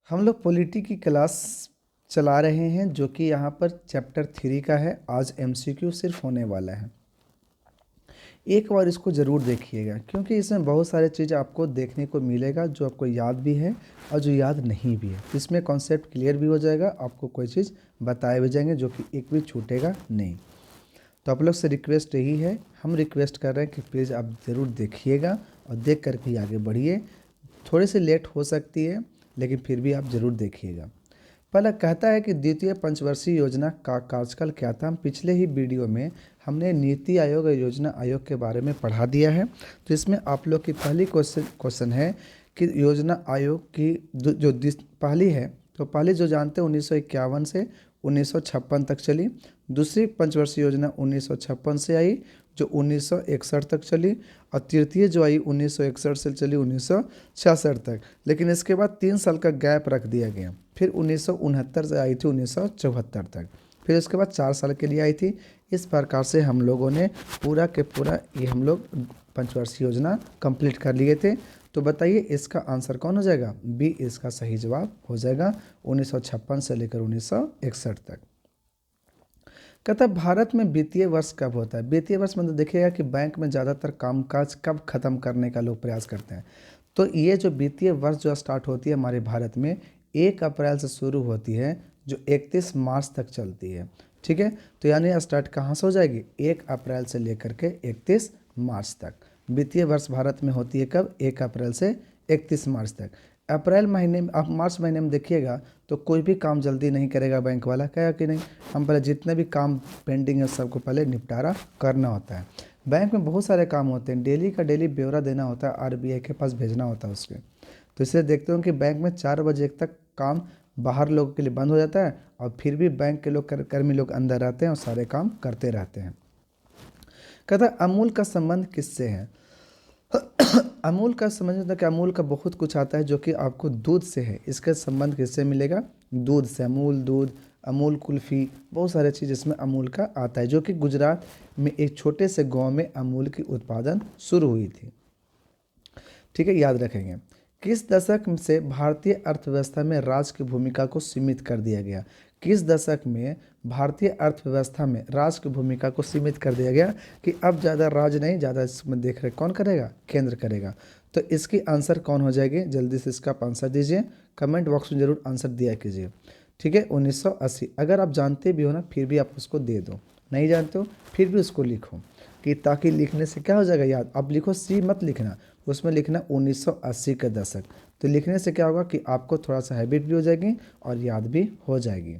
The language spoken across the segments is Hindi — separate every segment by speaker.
Speaker 1: हम लोग पॉलिटी की क्लास चला रहे हैं जो कि यहाँ पर चैप्टर 3 का है। आज एमसीक्यू सिर्फ होने वाला है। एक बार इसको ज़रूर देखिएगा क्योंकि इसमें बहुत सारे चीज़ आपको देखने को मिलेगा जो आपको याद भी है और जो याद नहीं भी है। इसमें कॉन्सेप्ट क्लियर भी हो जाएगा, आपको कोई चीज़ बताए भी जाएंगे जो कि एक भी छूटेगा नहीं। तो आप लोग से रिक्वेस्ट यही है, हम रिक्वेस्ट कर रहे हैं कि प्लीज़ आप ज़रूर देखिएगा और देख कर के आगे बढ़िए। थोड़ी सी लेट हो सकती है लेकिन फिर भी आप ज़रूर देखिएगा। पहला कहता है कि द्वितीय पंचवर्षीय योजना का कार्यकाल क्या था। हम पिछले ही वीडियो में हमने नीति आयोग और योजना आयोग के बारे में पढ़ा दिया है। तो इसमें आप लोग की पहली क्वेश्चन है कि योजना आयोग की पहली है, तो पहली जो जानते हैं 1951 से 1956 तक चली। दूसरी पंचवर्षीय योजना 1956 से आई जो 1961 तक चली, और तृतीय जो आई 1961 से चली 1966 तक। लेकिन इसके बाद 3 साल का गैप रख दिया गया। फिर 1969 से आई थी 1974 तक। फिर उसके बाद 4 साल के लिए आई थी। इस प्रकार से हम लोगों ने पूरा के पूरा ये हम लोग पंचवर्षीय योजना कंप्लीट कर लिए थे। तो बताइए इसका आंसर कौन हो जाएगा? बी इसका सही जवाब हो जाएगा, 1956 से लेकर 1961 तक। कहता है भारत में वित्तीय वर्ष कब होता है? वित्तीय वर्ष मतलब देखिएगा कि बैंक में ज़्यादातर कामकाज कब खत्म करने का लोग प्रयास करते हैं। तो ये जो वित्तीय वर्ष जो स्टार्ट होती है हमारे भारत में 1 अप्रैल से शुरू होती है जो 31 मार्च तक चलती है। ठीक है, तो यानी स्टार्ट कहाँ से हो जाएगी? 1 अप्रैल से लेकर के 31 मार्च तक। वित्तीय वर्ष भारत में होती है कब? 1 अप्रैल से 31 मार्च तक। अप्रैल महीने में, आप मार्च महीने में देखिएगा तो कोई भी काम जल्दी नहीं करेगा बैंक वाला, क्या कि नहीं? हम पहले जितने भी काम पेंडिंग है सबको पहले निपटारा करना होता है। बैंक में बहुत सारे काम होते हैं, डेली का डेली ब्यौरा देना होता है, आरबीआई के पास भेजना होता है उसके। तो इससे देखते हो कि बैंक में 4 बजे तक काम बाहर लोगों के लिए बंद हो जाता है और फिर भी बैंक के लोग कर्मी लोग अंदर रहते हैं और सारे काम करते रहते हैं। कहता है अमूल का संबंध किससे है? अमूल का समझना था कि अमूल का बहुत कुछ आता है जो कि आपको दूध से है। इसका संबंध किससे मिलेगा? दूध से। अमूल दूध, अमूल कुल्फ़ी, बहुत सारे चीज़ इसमें अमूल का आता है, जो कि गुजरात में एक छोटे से गांव में अमूल की उत्पादन शुरू हुई थी। ठीक है, याद रखेंगे। किस दशक से भारतीय अर्थव्यवस्था में राज की भूमिका को सीमित कर दिया गया? किस दशक में भारतीय अर्थव्यवस्था में राज की भूमिका को सीमित कर दिया गया कि अब ज़्यादा राज नहीं, ज़्यादा इसमें देख रहे कौन करेगा? केंद्र करेगा। तो इसकी आंसर कौन हो जाएगी? जल्दी से इसका आप आंसर दीजिए, कमेंट बॉक्स में ज़रूर आंसर दिया कीजिए। ठीक है, 1980। अगर आप जानते भी हो ना फिर भी आप उसको दे दो, नहीं जानते हो फिर भी उसको लिखो कि ताकि लिखने से क्या हो जाएगा याद। आप लिखो सी मत लिखना, उसमें लिखना 1980 का दशक। तो लिखने से क्या होगा कि आपको थोड़ा सा हैबिट भी हो जाएगी और याद भी हो जाएगी।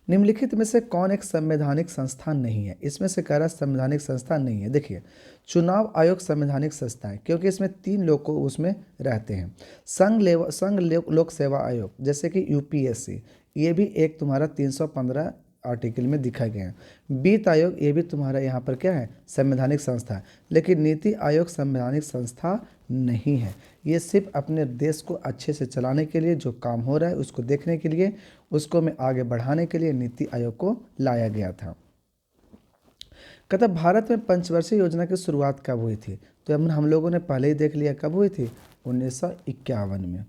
Speaker 1: निम्नलिखित में से कौन एक संवैधानिक संस्थान नहीं है? इसमें से कह रहा संवैधानिक संस्थान नहीं है। देखिए, चुनाव आयोग संवैधानिक संस्था है क्योंकि इसमें 3 लोग को उसमें रहते हैं। संघ लोक सेवा आयोग जैसे कि यूपीएससी, ये भी एक तुम्हारा 315 आर्टिकल में दिखा गया है। वित्त आयोग, ये भी तुम्हारा यहाँ पर क्या है? संवैधानिक संस्था है। लेकिन नीति आयोग संवैधानिक संस्था नहीं है। ये सिर्फ अपने देश को अच्छे से चलाने के लिए, जो काम हो रहा है उसको देखने के लिए, उसको में आगे बढ़ाने के लिए नीति आयोग को लाया गया था। कहता भारत में पंचवर्षीय योजना की शुरुआत कब हुई थी? तो हम लोगों ने पहले ही देख लिया कब हुई थी, 1951 में।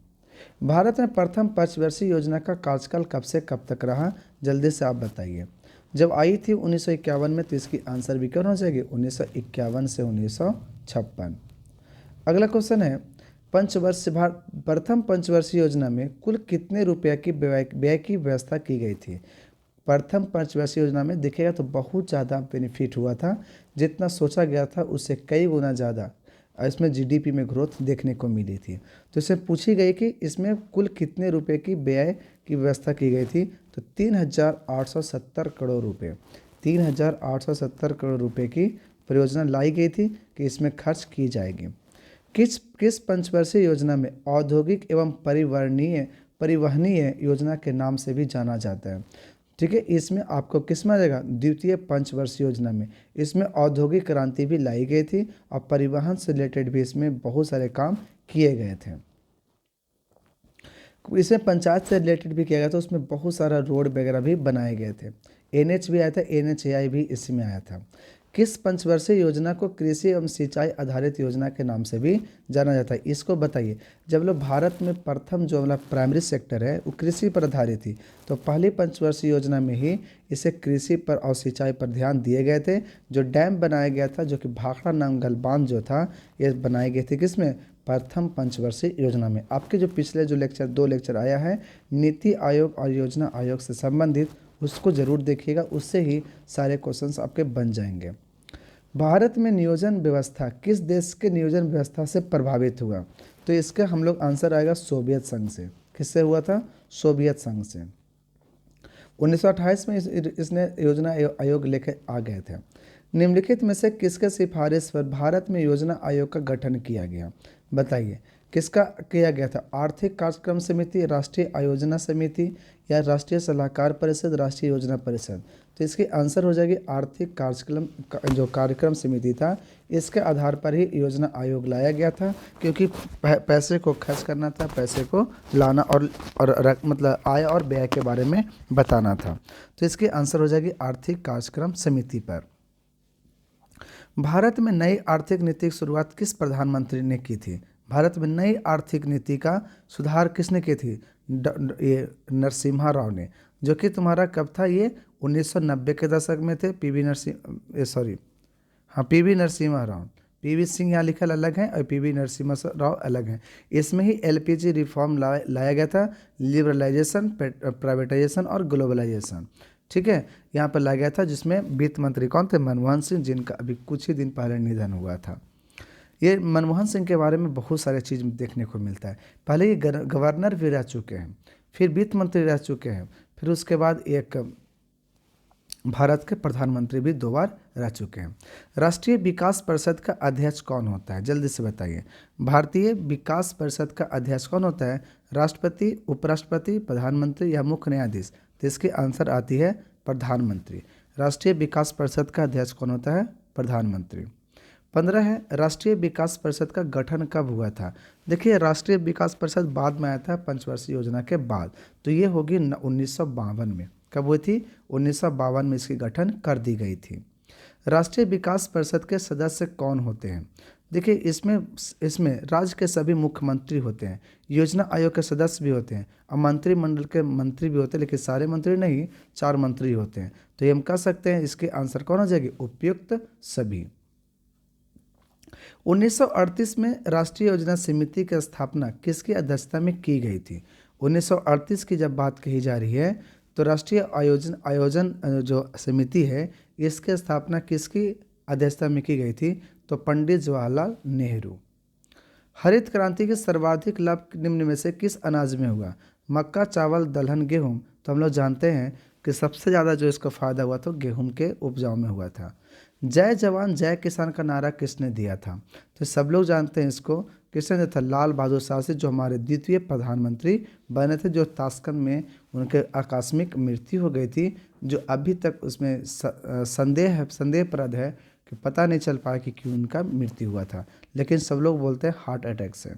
Speaker 1: भारत में प्रथम पंचवर्षीय योजना का कार्यकाल कब से कब तक रहा? जल्दी से आप बताइए। जब आई थी 1951 में तो इसकी आंसर भी क्या हो जाएगी? 1951 से 1956। अगला क्वेश्चन है, प्रथम पंचवर्षीय योजना में कुल कितने रुपये की व्यय की व्यवस्था की गई थी? प्रथम पंचवर्षीय योजना में देखिएगा तो बहुत ज़्यादा बेनिफिट हुआ था, जितना सोचा गया था उससे कई गुना ज़्यादा इसमें जीडीपी में ग्रोथ देखने को मिली थी। तो इससे पूछी गई कि इसमें कुल कितने रुपए की व्यय की व्यवस्था की गई थी? तो 3,870 करोड़ रुपए, 3,870 करोड़ रुपए की परियोजना लाई गई थी कि इसमें खर्च की जाएगी। किस पंचवर्षीय योजना में औद्योगिक एवं परिवहनीय योजना के नाम से भी जाना जाता है? ठीक है, इसमें आपको किस में आ जाएगा? द्वितीय पंचवर्षीय योजना में। इसमें औद्योगिक क्रांति भी लाई गई थी और परिवहन से रिलेटेड भी इसमें बहुत सारे काम किए गए थे। इसमें पंचायत से रिलेटेड भी किया गया था, उसमें बहुत सारा रोड वगैरह भी बनाए गए थे। एनएच भी आया था, एनएचएआई भी इसी में आया था। किस पंचवर्षीय योजना को कृषि एवं सिंचाई आधारित योजना के नाम से भी जाना जाता है, इसको बताइए। जब लोग भारत में प्रथम जो हमारा प्राइमरी सेक्टर है वो कृषि पर आधारित थी, तो पहली पंचवर्षीय योजना में ही इसे कृषि पर और सिंचाई पर ध्यान दिए गए थे। जो डैम बनाया गया था, जो कि भाखड़ा नांगल बांध जो था, ये बनाई गई थी किसमें, प्रथम पंचवर्षीय योजना में। आपके जो पिछले जो लेक्चर 2 लेक्चर आया है नीति आयोग और योजना आयोग से संबंधित, उसको ज़रूर देखिएगा, उससे ही सारे क्वेश्चंस आपके बन जाएंगे। भारत में नियोजन व्यवस्था किस देश के नियोजन व्यवस्था से प्रभावित हुआ, तो इसका हम लोग आंसर आएगा सोवियत संघ से। किससे हुआ था, सोवियत संघ से। 1928 में इसने योजना आयोग लेकर आ गए थे। निम्नलिखित में से किसके सिफारिश पर भारत में योजना आयोग का गठन किया गया, बताइए। किसका किया गया था, आर्थिक कार्यक्रम समिति, राष्ट्रीय आयोजना समिति या राष्ट्रीय सलाहकार परिषद, राष्ट्रीय योजना परिषद। तो इसकी आंसर हो जाएगी आर्थिक कार्यक्रम, जो कार्यक्रम समिति था, इसके आधार पर ही योजना आयोग लाया गया था, क्योंकि पैसे को खर्च करना था, पैसे को लाना और मतलब आय और व्यय के बारे में बताना था। तो इसकी आंसर हो जाएगी आर्थिक कार्यक्रम समिति पर। भारत में नई आर्थिक नीति की शुरुआत किस प्रधानमंत्री ने की थी, भारत में नई आर्थिक नीति का सुधार किसने की थी, ये नरसिम्हा राव ने, जो कि तुम्हारा कब था, ये 1990 के दशक में थे। पीवी नरसिम्हा राव, पीवी सिंह यहाँ लिखल अलग है और पीवी नरसिम्हा राव अलग हैं। इसमें ही एलपीजी रिफॉर्म लाया गया था, लिबरलाइजेशन, प्राइवेटाइजेशन और ग्लोबलाइजेशन, ठीक है, यहाँ पर लाया गया था, जिसमें वित्त मंत्री कौन थे, मनमोहन सिंह, जिनका अभी कुछ ही दिन पहले निधन हुआ था। ये मनमोहन सिंह के बारे में बहुत सारे चीज़ देखने को मिलता है। पहले ये गवर्नर भी रह चुके हैं, फिर वित्त मंत्री रह चुके हैं, फिर उसके बाद एक भारत के प्रधानमंत्री भी 2 बार रह चुके हैं। राष्ट्रीय विकास परिषद का अध्यक्ष कौन होता है, जल्दी से बताइए। भारतीय विकास परिषद का अध्यक्ष कौन होता है, राष्ट्रपति, उपराष्ट्रपति, प्रधानमंत्री या मुख्य न्यायाधीश। तो इसकी आंसर आती है प्रधानमंत्री। राष्ट्रीय विकास परिषद का अध्यक्ष कौन होता है, प्रधानमंत्री। 15 है, राष्ट्रीय विकास परिषद का गठन कब हुआ था। देखिए, राष्ट्रीय विकास परिषद बाद में आया था पंचवर्षीय योजना के बाद, तो ये होगी 1952 में। कब हुई थी, 1952 में इसकी गठन कर दी गई थी। राष्ट्रीय विकास परिषद के सदस्य कौन होते हैं, देखिए इसमें राज्य के सभी मुख्यमंत्री होते हैं, योजना आयोग के सदस्य भी होते हैं और मंत्रिमंडल के मंत्री भी होते हैं, लेकिन सारे मंत्री नहीं, 4 मंत्री होते हैं। तो ये हम कह सकते हैं इसके आंसर कौन हो जाएगी, उपयुक्त सभी। 1938 में राष्ट्रीय योजना समिति की स्थापना किसकी अध्यक्षता में की गई थी। 1938 की जब बात कही जा रही है तो राष्ट्रीय आयोजन जो समिति है, इसकी स्थापना किसकी अध्यक्षता में की गई थी, तो पंडित जवाहरलाल नेहरू। हरित क्रांति के सर्वाधिक लाभ निम्न में से किस अनाज में हुआ, मक्का, चावल, दलहन, गेहूँ। तो हम लोग जानते हैं कि सबसे ज़्यादा जो इसका फायदा हुआ तो गेहूं के उपजाऊ में हुआ था। जय जवान जय किसान का नारा किसने दिया था, तो सब लोग जानते हैं इसको, किसने दिया था, लाल बहादुर शास्त्री, जो हमारे द्वितीय प्रधानमंत्री बने थे, जो ताशकंद में उनके आकस्मिक मृत्यु हो गई थी, जो अभी तक उसमें संदेहप्रद है कि पता नहीं चल पाया कि क्यों उनका मृत्यु हुआ था, लेकिन सब लोग बोलते हैं हार्ट अटैक से।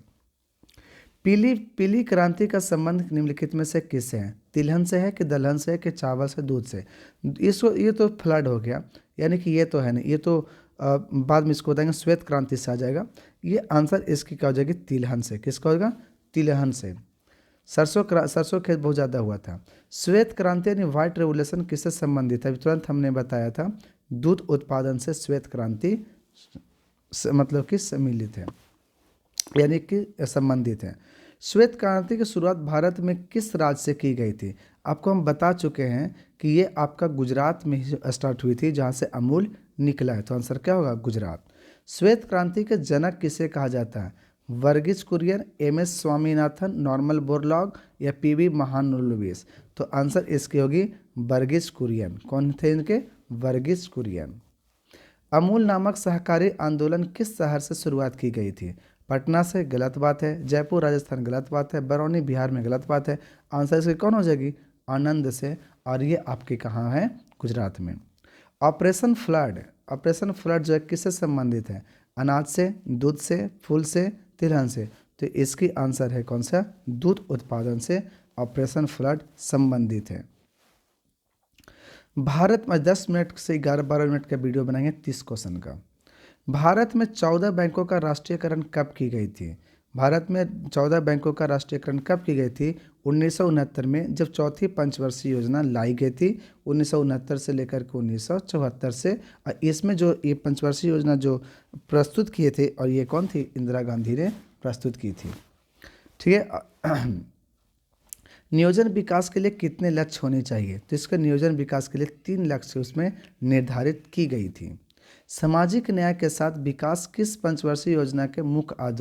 Speaker 1: पीली क्रांति का संबंध निम्नलिखित में से किससे है, तिलहन से है कि दलहन से है कि चावल से, दूध से। ये तो फ्लड हो गया, यानी कि ये तो है नहीं, ये तो बाद में इसको बताएंगे, श्वेत क्रांति से आ जाएगा। ये आंसर इसकी क्या हो जाएगी, तिलहन से। किसका होगा, तिलहन से। सरसों खेत बहुत ज़्यादा हुआ था। श्वेत क्रांति यानी व्हाइट रेवोल्यूशन किससे संबंधित है, तुरंत हमने बताया था, दूध उत्पादन से श्वेत क्रांति मतलब कि सम्मिलित है, यानी कि संबंधित है। श्वेत क्रांति की शुरुआत भारत में किस राज्य से की गई थी, आपको हम बता चुके हैं कि ये आपका गुजरात में ही स्टार्ट हुई थी, जहाँ से अमूल निकला है, तो आंसर क्या होगा, गुजरात। श्वेत क्रांति के जनक किसे कहा जाता है, Verghese Kurien, MS. Swaminathan, Norman Borlaug या पी.वी. महालनोबिस। तो आंसर इसकी होगी वर्गीज कुरियन। कौन थे इनके, वर्गीज कुरियन। अमूल नामक सहकारी आंदोलन किस शहर से शुरुआत की गई थी, पटना से, गलत बात है। जयपुर राजस्थान, गलत बात है। बरौनी बिहार में, गलत बात है। आंसर इसकी कौन हो जाएगी, आनंद से, और ये आपके कहाँ है, गुजरात में। ऑपरेशन फ्लड जो है किससे संबंधित है, अनाज से, दूध से, फूल से, तिलहन से। तो इसकी आंसर है कौन सा, दूध उत्पादन से ऑपरेशन फ्लड संबंधित है। भारत में 10 मिनट से 11-12 मिनट का वीडियो बनाएंगे 30 क्वेश्चन का। भारत में 14 बैंकों का राष्ट्रीयकरण कब की गई थी? भारत में 14 बैंकों का राष्ट्रीयकरण कब की गई थी? 1969 में, जब चौथी पंचवर्षीय योजना लाई गई थी 1969 से लेकर के 1974 से। और इसमें जो ये पंचवर्षीय योजना जो प्रस्तुत किए थे, और ये कौन थी? इंदिरा गांधी ने प्रस्तुत की थी। ठीक है। नियोजन विकास के लिए कितने लक्ष्य होने चाहिए? तो इसका नियोजन विकास के लिए 3 लक्ष्य उसमें निर्धारित की गई थी। सामाजिक न्याय के साथ विकास किस पंचवर्षीय योजना के मुख्य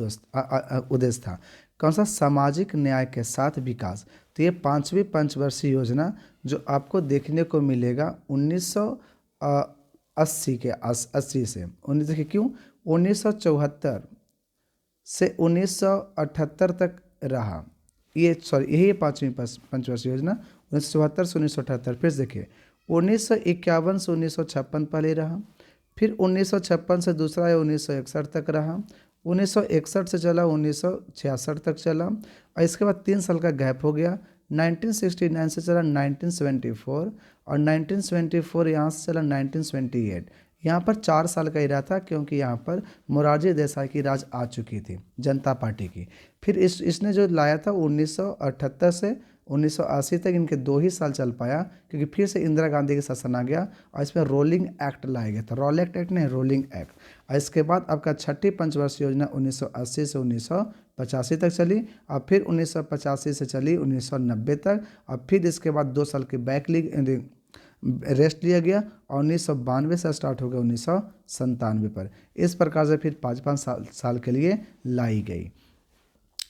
Speaker 1: उद्देश्य था? कौन सा? सामाजिक न्याय के साथ विकास। तो ये 5वीं पंचवर्षीय योजना जो आपको देखने को मिलेगा 1980 के 80 से 19 देखिए क्यों 1974 से 1978 तक रहा। ये यही 5वीं पंचवर्षीय योजना 1974 से 1978। फिर देखिए 1951 से 1956 पहले रहा, फिर 1956 से दूसरा है 1961 तक रहा, 1961 से चला 1966 तक चला, और इसके बाद 3 साल का गैप हो गया। 1969 से चला 1974, और 1974 यहाँ से चला 1978। यहाँ पर 4 साल का ही रहा था, क्योंकि यहाँ पर मोरारजी देसाई की राज आ चुकी थी, जनता पार्टी की। फिर इसने जो लाया था 1978 से 1980 तक, इनके 2 ही साल चल पाया, क्योंकि फिर से इंदिरा गांधी का शासन आ गया और इसमें रोलिंग एक्ट लाया गया था। रोलेक्ट एक्ट नहीं, रोलिंग एक्ट। और इसके बाद आपका 6ठी पंचवर्षीय योजना 1980 से 1985 तक चली, और फिर 1985 से चली 1990 तक, और फिर इसके बाद 2 साल की रेस्ट लिया गया, और 1992 से स्टार्ट हो गया 1997 पर। इस प्रकार से फिर 5-5 साल के लिए लाई गई।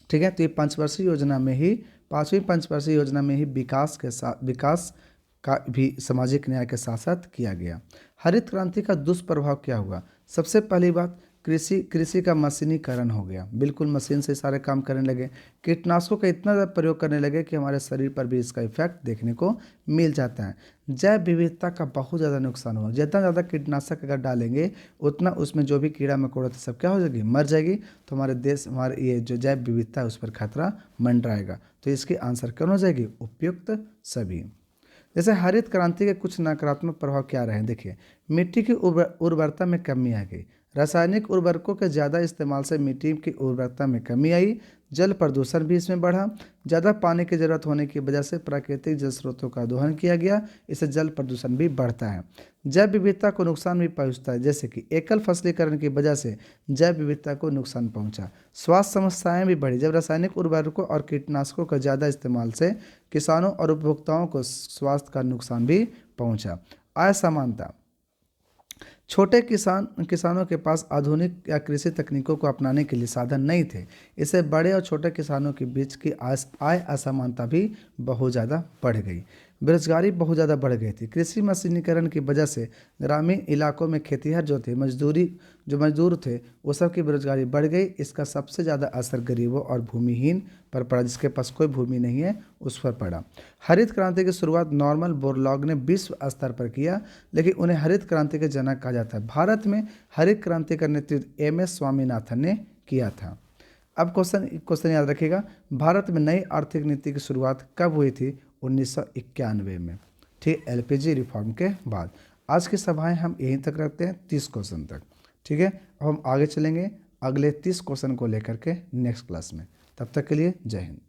Speaker 1: ठीक है। तो ये पंचवर्षीय योजना में ही 5वीं पंचवर्षीय योजना में ही विकास का भी सामाजिक न्याय के साथ साथ किया गया। हरित क्रांति का दुष्प्रभाव क्या हुआ? सबसे पहली बात, कृषि का मशीनीकरण हो गया। बिल्कुल मशीन से सारे काम करने लगे। कीटनाशकों का इतना ज़्यादा प्रयोग करने लगे कि हमारे शरीर पर भी इसका इफेक्ट देखने को मिल जाता है। जैव विविधता का बहुत ज़्यादा नुकसान हुआ। जितना ज़्यादा कीटनाशक अगर डालेंगे उतना उसमें जो भी कीड़ा मकोड़ा था सब क्या हो जाएगी? मर जाएगी। तो हमारे ये जो जैव विविधता है उस पर खतरा मंडराएगा। तो इसकी आंसर कौन हो जाएगी? उपयुक्त सभी। जैसे हरित क्रांति के कुछ नकारात्मक प्रभाव क्या रहे? देखिए, मिट्टी की उर्वरता में कमी आ गई। रासायनिक उर्वरकों के ज़्यादा इस्तेमाल से मिट्टी की उर्वरता में कमी आई। जल प्रदूषण भी इसमें बढ़ा। ज़्यादा पानी की ज़रूरत होने की वजह से प्राकृतिक जल स्रोतों का दोहन किया गया, इससे जल प्रदूषण भी बढ़ता है। जैव विविधता को नुकसान भी पहुंचता है, जैसे कि एकल फसलीकरण की वजह से जैव विविधता को नुकसान पहुंचा। स्वास्थ्य समस्याएं भी बढ़ी, जब रासायनिक उर्वरकों और कीटनाशकों का ज़्यादा इस्तेमाल से किसानों और उपभोक्ताओं को स्वास्थ्य का नुकसान भी पहुंचा। असमानता, छोटे किसानों के पास आधुनिक या कृषि तकनीकों को अपनाने के लिए साधन नहीं थे। इससे बड़े और छोटे किसानों के बीच की आय असमानता भी बहुत ज़्यादा बढ़ गई। बेरोजगारी बहुत ज़्यादा बढ़ गई थी। कृषि मशीनीकरण की वजह से ग्रामीण इलाकों में खेतिहर जो मजदूर थे वो सब की बेरोजगारी बढ़ गई। इसका सबसे ज़्यादा असर गरीबों और भूमिहीन पर पड़ा, जिसके पास कोई भूमि नहीं है उस पर पड़ा। हरित क्रांति की शुरुआत नॉर्मन बोरलॉग ने विश्व स्तर पर किया, लेकिन उन्हें हरित क्रांति के जनक कहा जाता है। भारत में हरित क्रांति का नेतृत्व एम.एस. स्वामीनाथन ने किया था। अब क्वेश्चन याद रखिएगा, भारत में नई आर्थिक नीति की शुरुआत कब हुई थी? 1991 में। ठीक, एलपीजी रिफॉर्म के बाद। आज की सभाएं हम यहीं तक रखते हैं, 30 क्वेश्चन तक। ठीक है, अब हम आगे चलेंगे अगले 30 क्वेश्चन को लेकर के नेक्स्ट क्लास में। तब तक के लिए जय हिंद।